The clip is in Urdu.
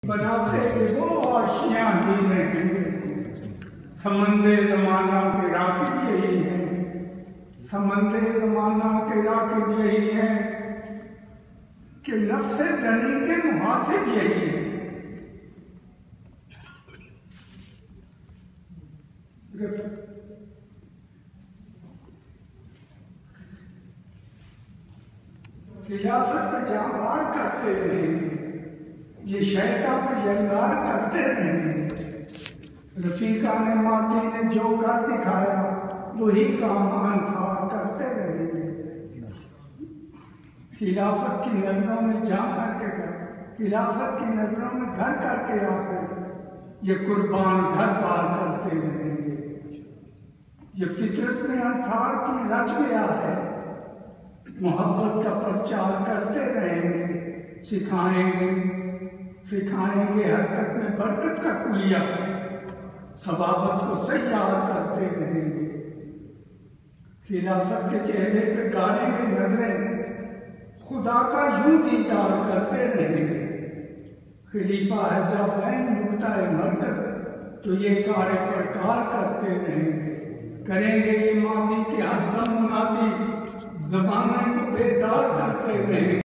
بناتے کہ وہ آشیاں ہی رہیں گے، سمندے زمانہ کے راکب یہی ہیں، سمندے زمانہ کے راکب یہی ہیں کہ نفس دنی کے محاسب یہی ہیں۔ خلافت پہ جانبار کرتے رہیں گے، یہ شیطہ پہ جنگار کرتے رہیں گے، رفیقان ماتی نے جو کر دکھایا وہی کام انصار کرتے رہیں گے۔ خلافت کی نظروں میں جان کر کے خلافت کی نظروں میں گھر کر کے آ کر یہ قربان گھر پار کرتے رہیں گے۔ یہ فطرت میں انصار کی رچ گیا ہے، محبت کا پرچار کرتے رہیں گے، سکھائیں گے حرکت میں برکت کا کلیہ، ثوابت کو سیار کرتے رہیں گے۔ خلافت کے چہرے پہ گاڑیں گے نظریں، خدا کا یوں دیدار کرتے رہیں گے۔ خلیفہ ہے جب نقطہ مرکز تو یہ کار پر کار کرتے رہیں گے، کریں گے یہ ماضی کے ہر دم منادی، زمانے کو بیدار کرتے رہیں گے۔